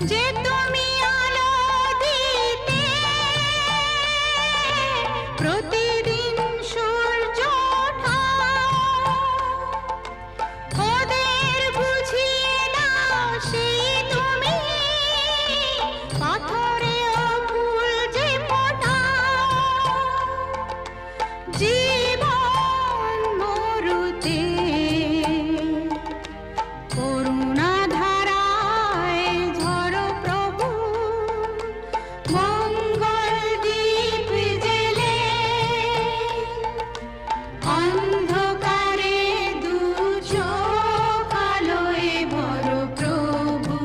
যে তুমি আলো দিতে প্রতিদিন সূর্য ওঠা, ওদের বুঝিয়ে দাও সেই তুমি পাথরেও ফুল যে ফোটাও। জীবন মরুতে করুণা ধারায় ঝরো প্রভু, মঙ্গল দীপ জেলে অন্ধকারে দু চোখ আলোয় ভরো প্রভু।